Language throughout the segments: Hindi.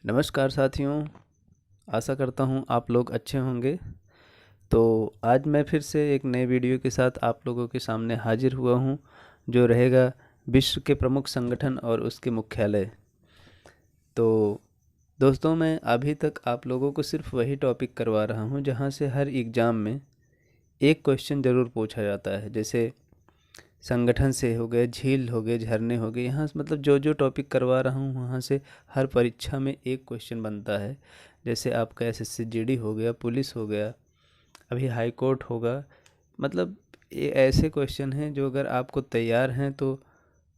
नमस्कार साथियों, आशा करता हूँ आप लोग अच्छे होंगे। तो आज मैं फिर से एक नए वीडियो के साथ आप लोगों के सामने हाजिर हुआ हूँ, जो रहेगा विश्व के प्रमुख संगठन और उसके मुख्यालय। तो दोस्तों, मैं अभी तक आप लोगों को सिर्फ वही टॉपिक करवा रहा हूँ जहाँ से हर एग्ज़ाम में एक क्वेश्चन ज़रूर पूछा जाता है। जैसे संगठन से हो गए, झील हो गए, झरने हो गए, यहाँ से मतलब जो जो टॉपिक करवा रहा हूँ वहाँ से हर परीक्षा में एक क्वेश्चन बनता है। जैसे आपका एसएससी जीडी हो गया, पुलिस हो गया, अभी हाई कोर्ट होगा। मतलब ये ऐसे क्वेश्चन हैं जो अगर आपको तैयार हैं तो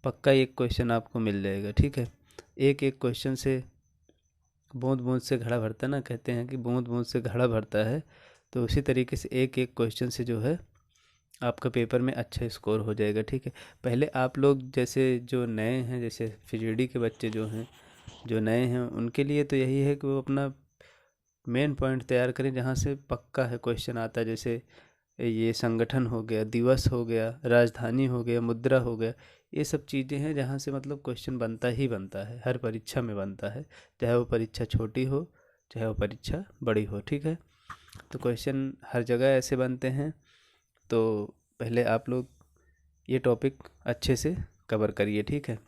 पक्का एक क्वेश्चन आपको मिल जाएगा। ठीक है, एक एक क्वेश्चन से बूंद बूंद से घड़ा भरता है ना, कहते हैं कि बूंद बूंद से घड़ा भरता है। तो उसी तरीके से एक एक क्वेश्चन से जो है आपका पेपर में अच्छा स्कोर हो जाएगा। ठीक है, पहले आप लोग जैसे जो नए हैं, जैसे फिजिडी के बच्चे जो हैं, जो नए हैं, उनके लिए तो यही है कि वो अपना मेन पॉइंट तैयार करें जहाँ से पक्का है क्वेश्चन आता है। जैसे ये संगठन हो गया, दिवस हो गया, राजधानी हो गया, मुद्रा हो गया, ये सब चीज़ें हैं जहाँ से मतलब क्वेश्चन बनता ही बनता है, हर परीक्षा में बनता है, चाहे वो परीक्षा छोटी हो चाहे वो परीक्षा बड़ी हो। ठीक है, तो क्वेश्चन हर जगह ऐसे बनते हैं। तो पहले आप लोग ये टॉपिक अच्छे से कवर करिए। ठीक है,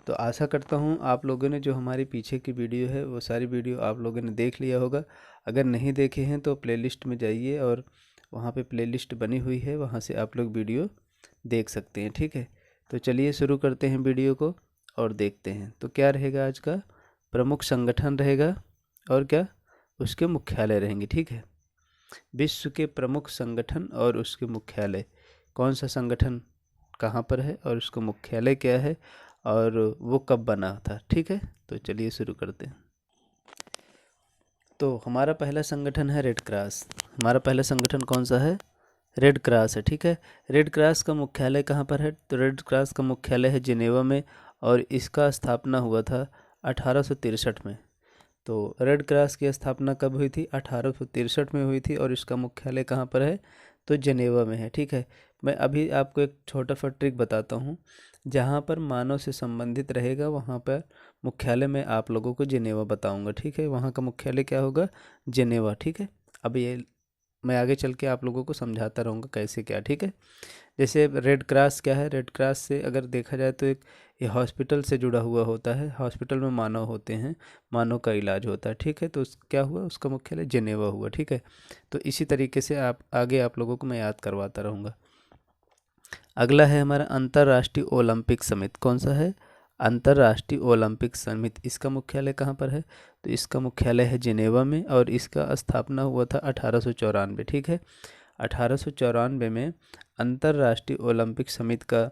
तो आशा करता हूँ आप लोगों ने जो हमारी पीछे की वीडियो है वो सारी वीडियो आप लोगों ने देख लिया होगा। अगर नहीं देखे हैं तो प्लेलिस्ट में जाइए और वहाँ पे प्लेलिस्ट बनी हुई है, वहाँ से आप लोग वीडियो देख सकते हैं। ठीक है, तो चलिए शुरू करते हैं वीडियो को और देखते हैं। तो क्या रहेगा आज का, प्रमुख संगठन रहेगा और क्या उसके मुख्यालय रहेंगे। ठीक है, विश्व के प्रमुख संगठन और उसके मुख्यालय, कौन सा संगठन कहाँ पर है और उसका मुख्यालय क्या है और वो कब बना था। ठीक है, तो चलिए शुरू करते हैं। तो हमारा पहला संगठन है रेड क्रॉस। हमारा पहला संगठन कौन सा है, रेड क्रॉस है। ठीक है, रेड क्रॉस का मुख्यालय कहाँ पर है, तो रेड क्रॉस का मुख्यालय है जिनेवा में और इसका स्थापना हुआ था 1863 में। तो रेड क्रॉस की स्थापना कब हुई थी, 1863 में हुई थी और इसका मुख्यालय कहाँ पर है, तो जेनेवा में है। ठीक है, मैं अभी आपको एक छोटा सा ट्रिक बताता हूँ। जहाँ पर मानव से संबंधित रहेगा वहाँ पर मुख्यालय मैं आप लोगों को जेनेवा बताऊँगा। ठीक है, वहाँ का मुख्यालय क्या होगा, जेनेवा। ठीक है, अब ये मैं आगे चल के आप लोगों को समझाता रहूँगा कैसे क्या। ठीक है, जैसे रेड क्रॉस क्या है, रेड क्रॉस से अगर देखा जाए तो एक ये हॉस्पिटल से जुड़ा हुआ होता है। हॉस्पिटल में मानव होते हैं, मानव का इलाज होता है। ठीक है, तो क्या हुआ, उसका मुख्यालय जिनेवा हुआ। ठीक है, तो इसी तरीके से आप आगे आप लोगों को मैं याद करवाता रहूँगा। अगला है हमारा अंतर्राष्ट्रीय ओलंपिक समिति। कौन सा है, अंतर्राष्ट्रीय ओलंपिक समिति। इसका मुख्यालय कहाँ पर है, तो इसका मुख्यालय है जिनेवा में और इसका स्थापना हुआ था 1894। ठीक है, 1894 में अंतर्राष्ट्रीय ओलंपिक समिति का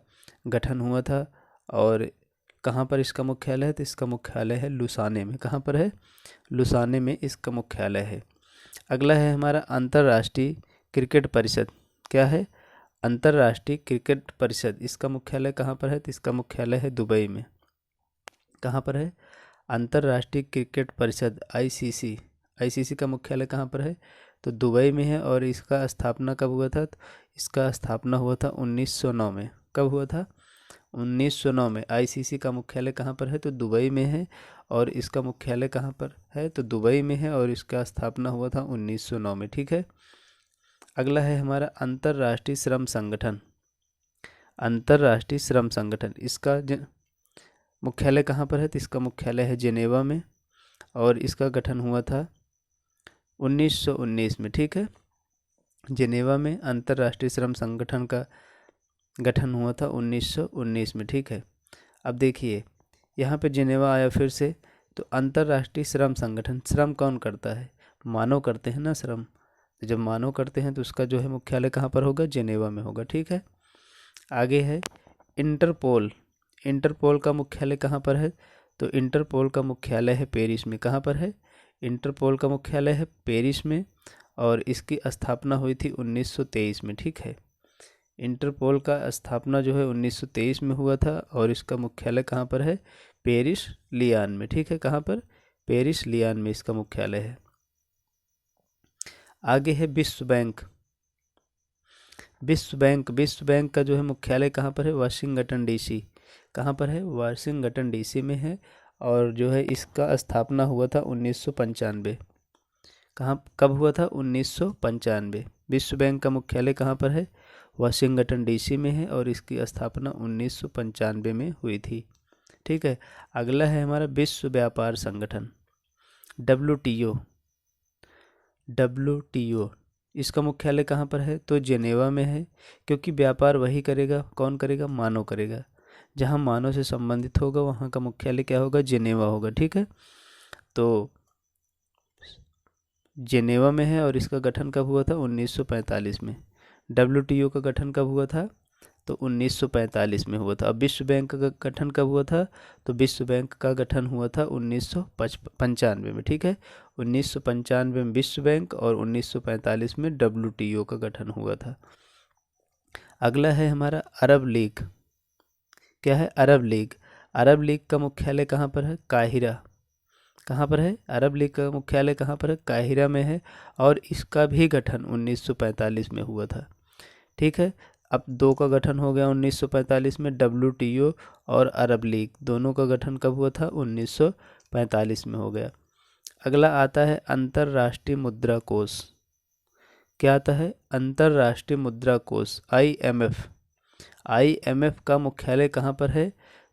गठन हुआ था और कहाँ पर इसका मुख्यालय है, तो इसका मुख्यालय है लुसाने में। कहाँ पर है, लुसाने में इसका मुख्यालय है। अगला है हमारा अंतर्राष्ट्रीय क्रिकेट परिषद। क्या है, अंतर्राष्ट्रीय क्रिकेट परिषद। इसका मुख्यालय कहाँ पर है, तो इसका मुख्यालय है दुबई में। कहाँ पर है, अंतर्राष्ट्रीय क्रिकेट परिषद आईसीसी। आईसीसी का मुख्यालय कहाँ पर है, तो दुबई में है और इसका स्थापना कब हुआ था, तो इसका स्थापना हुआ था 1909 में। कब हुआ था, 1909 में। आईसीसी का मुख्यालय कहाँ पर है, तो दुबई में है और इसका मुख्यालय कहाँ पर है, तो दुबई में है और इसका स्थापना हुआ था 1909 में। ठीक है, अगला है हमारा अंतर्राष्ट्रीय श्रम संगठन। अंतर्राष्ट्रीय श्रम संगठन, इसका मुख्यालय कहाँ पर है, तो इसका मुख्यालय है जेनेवा में और इसका गठन हुआ था 1919 में। ठीक है, जेनेवा में अंतर्राष्ट्रीय श्रम संगठन का गठन हुआ था 1919 में। ठीक है, अब देखिए यहाँ पे जेनेवा आया फिर से। तो अंतर्राष्ट्रीय श्रम संगठन, श्रम कौन करता है, मानव करते हैं ना श्रम। तो जब मानव करते हैं तो उसका जो है मुख्यालय कहाँ पर होगा, जेनेवा में होगा। ठीक है, आगे है इंटरपोल। इंटरपोल का मुख्यालय कहाँ पर है, तो इंटरपोल का मुख्यालय है पेरिस में। कहाँ पर है, इंटरपोल का मुख्यालय है पेरिस में और इसकी स्थापना हुई थी 1923 में। ठीक है, इंटरपोल का स्थापना जो है 1923 में हुआ था और इसका मुख्यालय कहाँ पर है, पेरिस लियान में। ठीक है, कहाँ पर, पेरिस लियान में इसका मुख्यालय है। आगे है विश्व बैंक। विश्व बैंक, विश्व बैंक का जो है मुख्यालय कहाँ पर है, वाशिंगटन डीसी। कहाँ पर है, वाशिंगटन डीसी में है और जो है इसका स्थापना हुआ था 1995। कब हुआ था? 1995। विश्व बैंक का मुख्यालय कहाँ पर है? वाशिंगटन डीसी में है और इसकी स्थापना 1995 में हुई थी। ठीक है। अगला है हमारा विश्व व्यापार संगठन, WTO। इसका मुख्यालय कहाँ पर है? तो जेनेवा में है, क्योंकि व्यापार वही करेगा, कौन करेगा? मानव करेगा। जहाँ मानव से संबंधित होगा वहाँ का मुख्यालय क्या होगा? जेनेवा होगा। ठीक है, तो जेनेवा में है और इसका गठन कब हुआ था? 1945 में। WTO का गठन कब हुआ था? तो 1945 में हुआ था। अब विश्व बैंक का गठन कब हुआ था? तो विश्व बैंक का गठन हुआ था 1995 में। ठीक है, 1995 में विश्व बैंक और 1945 में WTO का गठन हुआ था। अगला है हमारा अरब लीग। क्या है? अरब लीग। अरब लीग का मुख्यालय कहाँ पर है? काहिरा। कहाँ पर है? अरब लीग का मुख्यालय कहाँ पर है? काहिरा में है और इसका भी गठन 1945 में हुआ था। ठीक है, अब दो का गठन हो गया 1945 में, WTO और अरब लीग दोनों का गठन कब हुआ था? 1945 में हो गया। अगला आता है अंतर्राष्ट्रीय मुद्रा कोष। क्या आता है? अंतर्राष्ट्रीय मुद्रा कोष, IMF। IMF का मुख्यालय कहाँ पर है?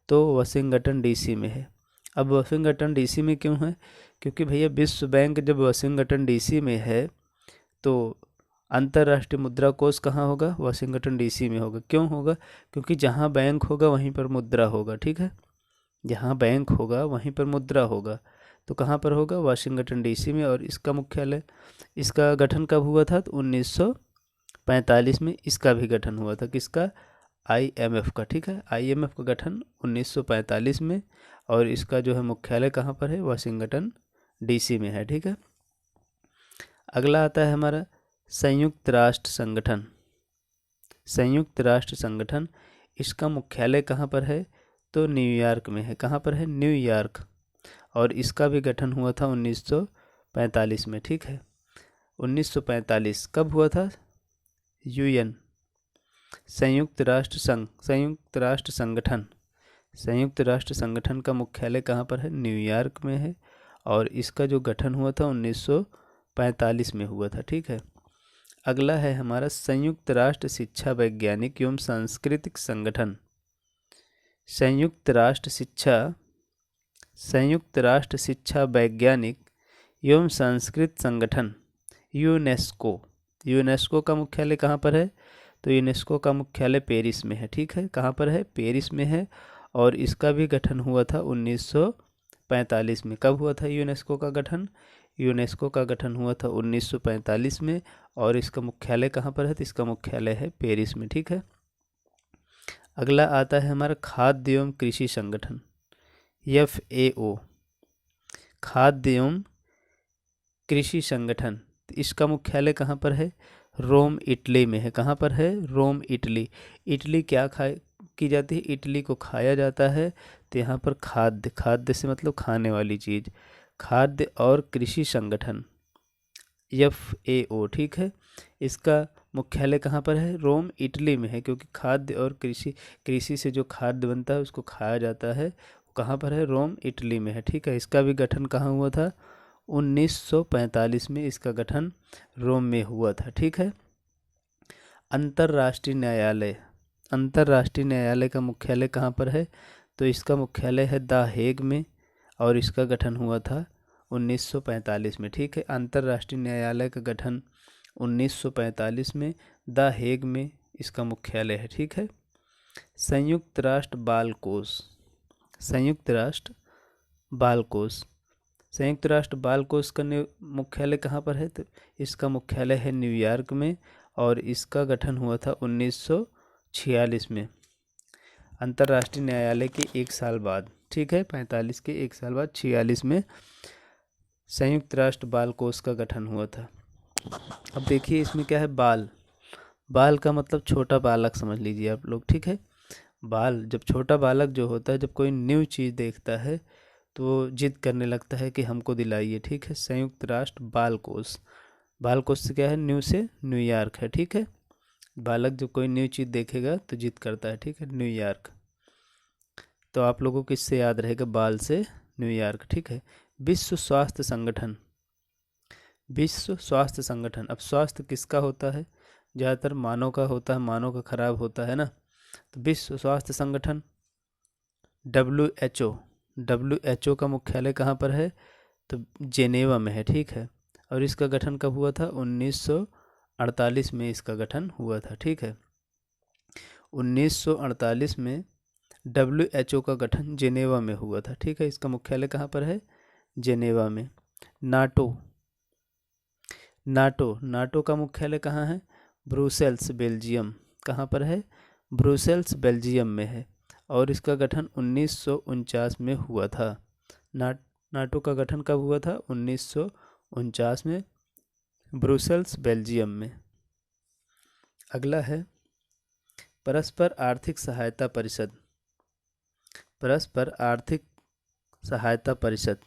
तो वाशिंगटन डीसी में है। अब वाशिंगटन डीसी में क्यों है? क्योंकि भैया विश्व बैंक जब वाशिंगटन डीसी में है तो अंतर्राष्ट्रीय मुद्रा कोष कहाँ होगा? वाशिंगटन डीसी में होगा। क्यों होगा? क्योंकि जहाँ बैंक होगा वहीं पर मुद्रा होगा। ठीक है, जहाँ बैंक होगा वहीं पर मुद्रा होगा, तो कहाँ पर होगा? वाशिंगटन डीसी में। और इसका मुख्यालय, इसका गठन कब हुआ था? तो 1945 में इसका भी गठन हुआ था। किसका? IMF का। ठीक है, IMF का गठन 1945 में और इसका जो है मुख्यालय कहाँ पर है? वाशिंगटन डीसी में है। ठीक है, अगला आता है हमारा संयुक्त राष्ट्र संगठन। संयुक्त राष्ट्र संगठन, इसका मुख्यालय कहाँ पर है? तो न्यूयॉर्क में है। कहाँ पर है? न्यूयॉर्क। और इसका भी गठन हुआ था 1945 में। ठीक है, 1945 कब हुआ था? UN, संयुक्त राष्ट्र संघ, संयुक्त राष्ट्र संगठन। संयुक्त राष्ट्र संगठन का मुख्यालय कहाँ पर है? न्यूयॉर्क में है और इसका जो गठन हुआ था 1945 में हुआ था। ठीक है, अगला है हमारा संयुक्त राष्ट्र शिक्षा वैज्ञानिक एवं सांस्कृतिक संगठन। संयुक्त राष्ट्र शिक्षा वैज्ञानिक एवं सांस्कृतिक संगठन, यूनेस्को। यूनेस्को का मुख्यालय कहाँ पर है? तो यूनेस्को का मुख्यालय पेरिस में है। ठीक है, कहाँ पर है? पेरिस में है और इसका भी गठन हुआ था 1945 में। कब हुआ था यूनेस्को का गठन? यूनेस्को का गठन हुआ था 1945 में और इसका मुख्यालय कहाँ पर है? तो इसका मुख्यालय है पेरिस में। ठीक है, अगला आता है हमारा खाद्य एवं कृषि संगठन, FAO, खाद्य एवं कृषि संगठन। इसका मुख्यालय कहाँ पर है? रोम, इटली में है। कहाँ पर है? रोम, इटली। इटली क्या की जाती है? इटली को खाया जाता है। तो यहाँ पर खाद्य, खाद्य से मतलब खाने वाली चीज़, खाद्य और कृषि संगठन, FAO। ठीक है, इसका मुख्यालय कहाँ पर है? रोम, इटली में है, क्योंकि खाद्य और कृषि से जो खाद्य बनता है उसको खाया जाता है। कहाँ पर है? रोम, इटली में है। ठीक है, इसका भी गठन कहाँ हुआ था? 1945 में इसका गठन रोम में हुआ था। ठीक है, अंतर्राष्ट्रीय न्यायालय। अंतर्राष्ट्रीय न्यायालय का मुख्यालय कहाँ पर है? तो इसका मुख्यालय है द हेग में और इसका गठन हुआ था 1945 में। ठीक है, अंतर्राष्ट्रीय न्यायालय का गठन 1945 में, द हेग में इसका मुख्यालय है। ठीक है, संयुक्त राष्ट्र बाल कोष। संयुक्त राष्ट्र बाल कोष, संयुक्त राष्ट्र बाल कोष का मुख्यालय कहाँ पर है? तो इसका मुख्यालय है न्यूयॉर्क में और इसका गठन हुआ था 1946 में, अंतर्राष्ट्रीय न्यायालय के एक साल बाद। ठीक है, 45 के एक साल बाद 46 में संयुक्त राष्ट्र बाल कोष का गठन हुआ था। अब देखिए इसमें क्या है? बाल। बाल का मतलब छोटा बालक समझ लीजिए आप लोग। ठीक है, बाल, जब छोटा बालक जो होता है, जब कोई न्यू चीज़ देखता है तो जिद करने लगता है कि हमको दिलाइए। ठीक है, संयुक्त राष्ट्र बाल कोष, बाल कोष से क्या है? न्यू से न्यूयॉर्क है। ठीक है, बालक जब कोई न्यू चीज़ देखेगा तो जिद करता है। ठीक है, न्यूयॉर्क। तो आप लोगों को इससे याद रहेगा, बाल से न्यूयॉर्क, ठीक है। विश्व स्वास्थ्य संगठन, विश्व स्वास्थ्य संगठन, अब स्वास्थ्य किसका होता है? ज़्यादातर मानव का होता है, मानव का खराब होता है ना। तो विश्व स्वास्थ्य संगठन WHO, WHO का मुख्यालय कहाँ पर है? तो जेनेवा में है, ठीक है। और इसका गठन कब हुआ था? 1948 में इसका गठन हुआ था, ठीक है। 1948 में WHO का गठन जेनेवा में हुआ था, ठीक है। इसका मुख्यालय कहाँ पर है? जेनेवा में। नाटो, नाटो, नाटो का मुख्यालय कहाँ है? Brussels, Belgium. कहाँ पर है? ब्रुसेल्स, बेल्जियम में है। और इसका गठन 1949 में हुआ था। नाटो का गठन कब हुआ था? 1949 में, ब्रुसेल्स, बेल्जियम में। अगला है परस्पर आर्थिक सहायता परिषद, परस्पर आर्थिक सहायता परिषद।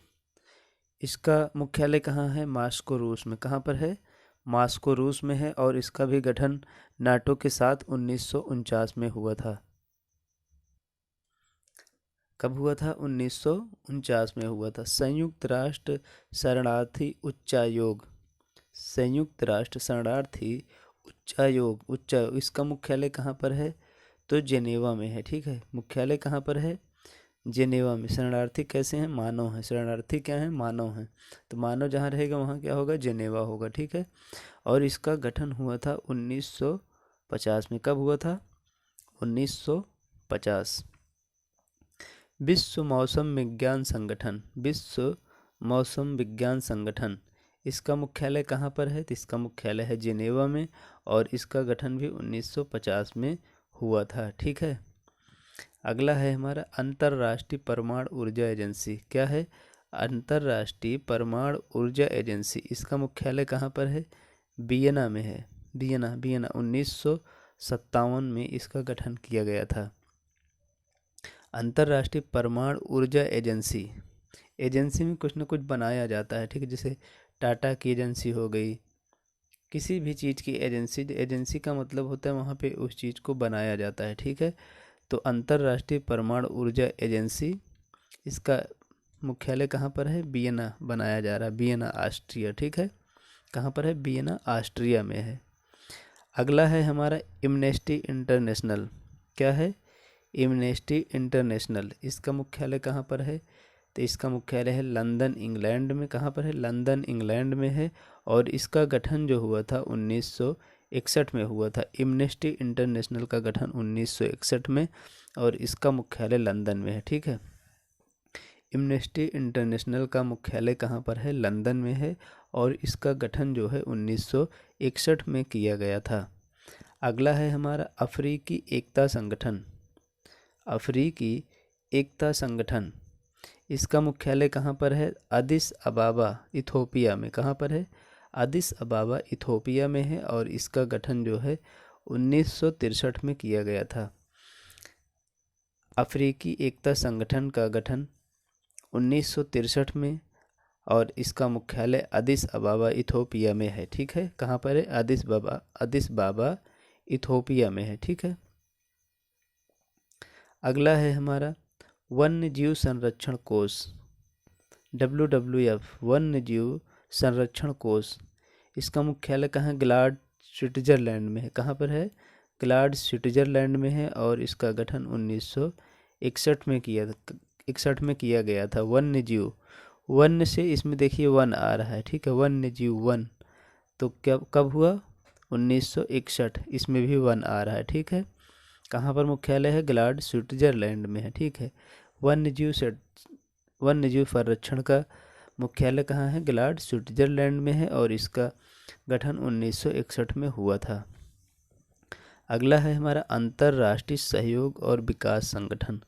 इसका मुख्यालय कहाँ है? मास्को, रूस में। कहाँ पर है? मास्को, रूस में है। और इसका भी गठन नाटो के साथ 1949 में हुआ था। कब हुआ था? 1949 में हुआ था। संयुक्त राष्ट्र शरणार्थी उच्चायोग, संयुक्त राष्ट्र शरणार्थी उच्चायोग, उच्चायोग, इसका मुख्यालय कहाँ पर है? तो जेनेवा में है, ठीक है। मुख्यालय कहाँ पर है? जेनेवा में। शरणार्थी कैसे हैं? मानव हैं। शरणार्थी क्या हैं? मानव हैं। तो मानव जहाँ रहेगा वहाँ क्या होगा? जेनेवा होगा, ठीक है। और इसका गठन हुआ था 1950 में। कब हुआ था? 1950। विश्व मौसम विज्ञान संगठन, विश्व मौसम विज्ञान संगठन, इसका मुख्यालय कहाँ पर है? तो इसका मुख्यालय है जेनेवा में। और इसका गठन भी 1950 में हुआ था, ठीक है। अगला है हमारा अंतर्राष्ट्रीय परमाणु ऊर्जा एजेंसी। क्या है? अंतर्राष्ट्रीय परमाणु ऊर्जा एजेंसी। इसका मुख्यालय कहाँ पर है? वियना में है। Vienna, Vienna. 1957 में इसका गठन किया गया था। अंतर्राष्ट्रीय परमाणु ऊर्जा एजेंसी, एजेंसी में कुछ न कुछ बनाया जाता है, ठीक है। जैसे टाटा की एजेंसी हो गई, किसी भी चीज़ की एजेंसी, एजेंसी का मतलब होता है वहाँ पे उस चीज़ को बनाया जाता है, ठीक है। तो अंतर्राष्ट्रीय परमाणु ऊर्जा एजेंसी, इसका मुख्यालय कहाँ पर है? वियना बनाया जा रहा है, वियना, ऑस्ट्रिया, ठीक है। कहाँ पर है? वियना, ऑस्ट्रिया में है। अगला है हमारा एम्नेस्टी इंटरनेशनल। क्या है? Amnesty international. इसका मुख्यालय कहाँ पर है? तो इसका मुख्यालय है लंदन, इंग्लैंड में। कहाँ पर है? लंदन, इंग्लैंड में है। और इसका गठन जो हुआ था 1961 में हुआ था। एम्नेस्टी इंटरनेशनल का गठन 1961 में, और इसका मुख्यालय लंदन में है, ठीक है। एम्नेस्टी इंटरनेशनल का मुख्यालय कहाँ पर है? लंदन में है। और इसका गठन जो है 1961 में किया गया था। अगला है हमारा अफ्रीकी एकता संगठन, अफ्रीकी एकता संगठन। इसका मुख्यालय कहाँ पर है? अदिस अबाबा, इथोपिया में। कहाँ पर है? अदिस अबाबा, इथोपिया में है। और इसका गठन जो है 1963 में किया गया था। अफ्रीकी एकता संगठन का गठन 1963 में, और इसका मुख्यालय अदिस अबाबा, इथोपिया में है, ठीक है। कहाँ पर है? अदिस बाबा, इथोपिया में है, ठीक है। अगला है हमारा वन्य जीव संरक्षण कोष, WWF, वन्य जीव संरक्षण कोष। इसका मुख्यालय कहाँ है? ग्लाड, स्विट्जरलैंड में है। कहाँ पर है? ग्लाड, स्विट्जरलैंड में है। और इसका गठन 1961 में किया था, 61 में किया गया था। वन्य जीव, वन्य से इसमें देखिए वन आ रहा है, ठीक है। वन्य जीव, वन। तो क्या कब हुआ? 1961, इसमें भी वन आ रहा है, ठीक है। कहाँ पर मुख्यालय है? ग्लाड, स्विट्जरलैंड में है, ठीक है। वन्यजीव संरक्षण का मुख्यालय कहाँ है? ग्लाड, स्विट्जरलैंड में है। और इसका गठन 1961 में हुआ था। अगला है हमारा अंतर्राष्ट्रीय सहयोग और विकास संगठन,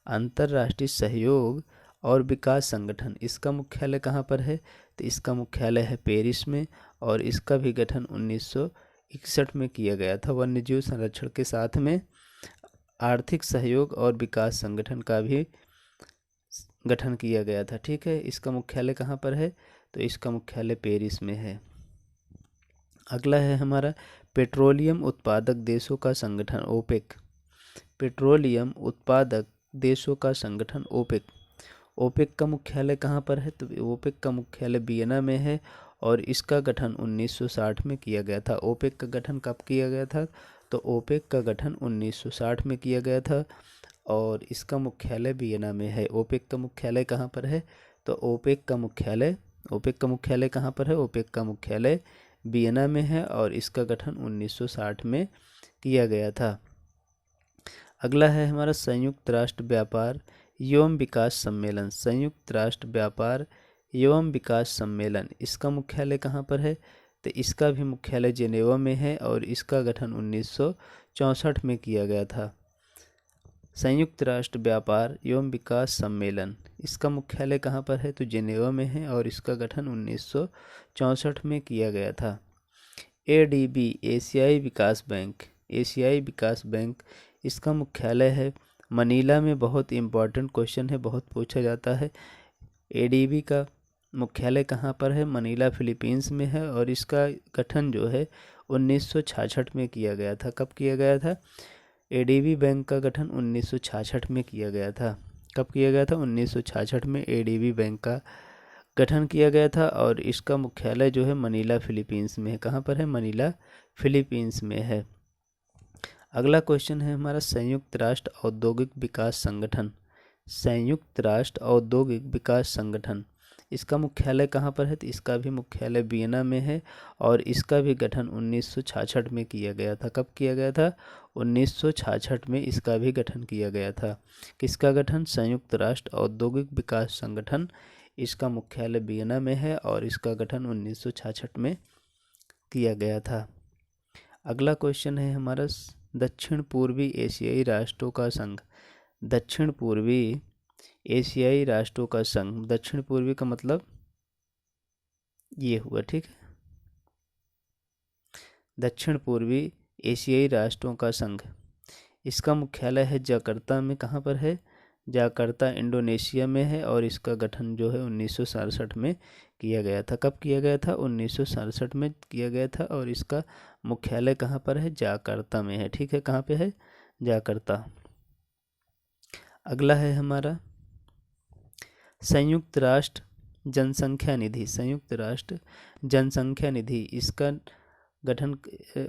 अंतर्राष्ट्रीय सहयोग और विकास संगठन। इसका मुख्यालय कहाँ पर है? तो इसका मुख्यालय है पेरिस में। और इसका भी गठन 1961 में किया गया था। वन्यजीव संरक्षण के साथ में आर्थिक सहयोग और विकास संगठन का भी गठन किया गया था, ठीक है। इसका मुख्यालय कहाँ पर है? तो इसका मुख्यालय पेरिस में है। अगला है हमारा पेट्रोलियम उत्पादक देशों का संगठन, ओपेक, पेट्रोलियम उत्पादक देशों का संगठन, ओपेक। ओपेक का मुख्यालय कहाँ पर है? तो ओपेक का मुख्यालय वियना में है और इसका गठन 1960 में किया गया था। ओपेक का गठन कब किया गया था? तो ओपेक का गठन 1960 में किया गया था और इसका मुख्यालय वियना में है। ओपेक का मुख्यालय कहाँ पर है? तो ओपेक का मुख्यालय कहाँ पर है? ओपेक का मुख्यालय वियना में है और इसका गठन 1960 में किया गया था। अगला है हमारा संयुक्त राष्ट्र व्यापार एवं विकास सम्मेलन। संयुक्त राष्ट्र व्यापार एवं विकास सम्मेलन, इसका मुख्यालय कहाँ पर है? तो इसका भी मुख्यालय जेनेवा में है और इसका गठन 1964 में किया गया था। संयुक्त राष्ट्र व्यापार एवं विकास सम्मेलन, इसका मुख्यालय कहाँ पर है? तो जेनेवा में है और इसका गठन 1964 में किया गया था। ADB एशियाई विकास बैंक, इसका मुख्यालय है मनीला में। बहुत इम्पॉर्टेंट क्वेश्चन है, बहुत पूछा जाता है। ADB का मुख्यालय कहाँ पर है? मनीला फिलीपींस में है और इसका गठन जो है 1966 में किया गया था। कब किया गया था? ADB बैंक का गठन 1966 में किया गया था। कब किया गया था? 1966 में ADB बैंक का गठन किया गया था और इसका मुख्यालय जो है मनीला फिलीपींस में है। कहाँ पर है? मनीला फिलीपींस में है। अगला क्वेश्चन है हमारा संयुक्त राष्ट्र औद्योगिक विकास संगठन। संयुक्त राष्ट्र औद्योगिक विकास संगठन, इसका मुख्यालय कहाँ पर है? तो इसका भी मुख्यालय वियना में है और इसका भी गठन 1966 में किया गया था। कब किया गया था? 1966 में इसका भी गठन किया गया था। किसका गठन? संयुक्त राष्ट्र औद्योगिक विकास संगठन, इसका मुख्यालय वियना में है और इसका गठन 1966 में किया गया था। अगला क्वेश्चन है हमारा दक्षिण पूर्वी एशियाई राष्ट्रों का संघ। दक्षिण पूर्वी एशियाई राष्ट्रों का संघ, दक्षिण पूर्वी का मतलब ये हुआ, ठीक है। दक्षिण पूर्वी एशियाई राष्ट्रों का संघ, इसका मुख्यालय है जकार्ता में। कहाँ पर है? जकार्ता इंडोनेशिया में है और इसका गठन जो है 1967 में किया गया था। कब किया गया था? 1967 में किया गया था और इसका मुख्यालय कहाँ पर है? जकार्ता में है, ठीक है। कहाँ पे है? जकार्ता। अगला है हमारा संयुक्त राष्ट्र जनसंख्या निधि। संयुक्त राष्ट्र जनसंख्या निधि, इसका गठन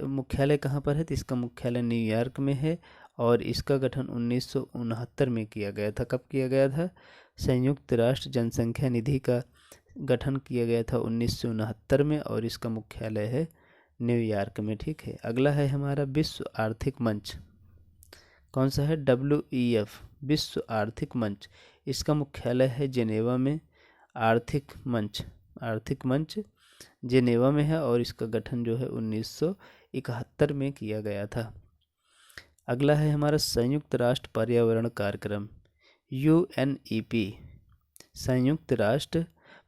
मुख्यालय कहाँ पर है? तो इसका मुख्यालय न्यूयॉर्क में है और इसका गठन 1969 में किया गया था। कब किया गया था? संयुक्त राष्ट्र जनसंख्या निधि का गठन किया गया था 1969 में और इसका मुख्यालय है न्यूयॉर्क में, ठीक है। अगला है हमारा विश्व आर्थिक मंच। कौन सा है? WEF, विश्व आर्थिक मंच, इसका मुख्यालय है जेनेवा में। आर्थिक मंच जेनेवा में है और इसका गठन जो है 1971 में किया गया था। अगला है हमारा संयुक्त राष्ट्र पर्यावरण कार्यक्रम, UNEP, संयुक्त राष्ट्र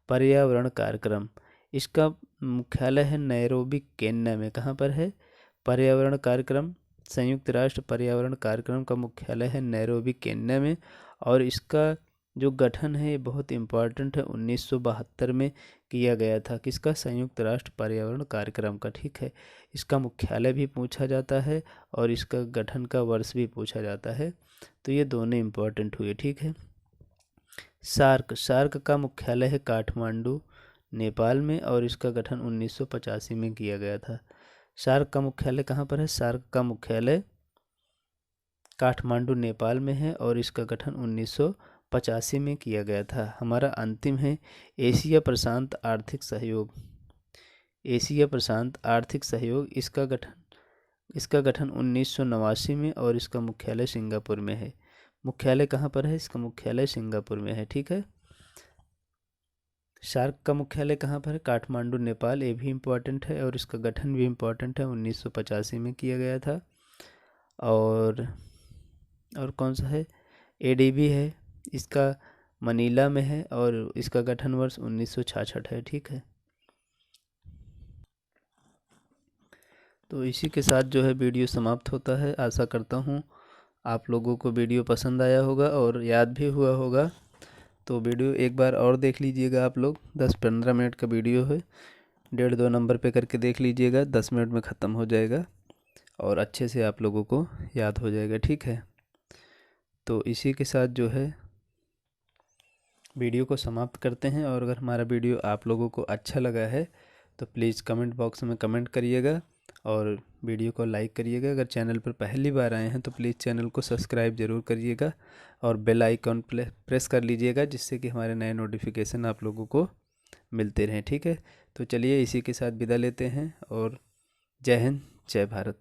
पर्यावरण कार्यक्रम, इसका मुख्यालय है नैरोबी, केन्या में। कहाँ पर है? पर्यावरण कार्यक्रम, संयुक्त राष्ट्र पर्यावरण कार्यक्रम का मुख्यालय है नैरोबी, केन्या में और इसका जो गठन है ये बहुत इम्पॉर्टेंट है, 1972 में किया गया था। किसका? संयुक्त राष्ट्र पर्यावरण कार्यक्रम का, ठीक है। इसका मुख्यालय भी पूछा जाता है और इसका गठन का वर्ष भी पूछा जाता है, तो ये दोनों इम्पॉर्टेंट हुए, ठीक है। सार्क का मुख्यालय है काठमांडू, नेपाल में और इसका गठन 1985 में किया गया था। सार्क का मुख्यालय कहाँ पर है? सार्क का मुख्यालय काठमांडू, नेपाल में है और इसका गठन 1985 में किया गया था। हमारा अंतिम है एशिया प्रशांत आर्थिक सहयोग। एशिया प्रशांत आर्थिक सहयोग, इसका गठन 1989 में और इसका मुख्यालय सिंगापुर में है। मुख्यालय कहाँ पर है? इसका मुख्यालय सिंगापुर में है, ठीक है। सार्क का मुख्यालय कहाँ पर है? काठमांडू, नेपाल, ये भी इम्पोर्टेंट है और इसका गठन भी इम्पोर्टेंट है, 1985 में किया गया था। और कौन सा है? ADB है, इसका मनीला में है और इसका गठन वर्ष 1966 है, ठीक है। तो इसी के साथ जो है वीडियो समाप्त होता है। आशा करता हूँ आप लोगों को वीडियो पसंद आया होगा और याद भी हुआ होगा। तो वीडियो एक बार और देख लीजिएगा आप लोग, 10-15 मिनट का वीडियो है, 1.5-2 नंबर पे करके देख लीजिएगा, 10 मिनट में ख़त्म हो जाएगा और अच्छे से आप लोगों को याद हो जाएगा, ठीक है। तो इसी के साथ जो है वीडियो को समाप्त करते हैं। और अगर हमारा वीडियो आप लोगों को अच्छा लगा है तो प्लीज़ कमेंट बॉक्स में कमेंट करिएगा और वीडियो को लाइक करिएगा। अगर चैनल पर पहली बार आए हैं तो प्लीज़ चैनल को सब्सक्राइब ज़रूर करिएगा और बेल आइकॉन प्रेस कर लीजिएगा, जिससे कि हमारे नए नोटिफिकेशन आप लोगों को मिलते रहें। ठीक है, तो चलिए इसी के साथ विदा लेते हैं और जय हिंद, जय भारत।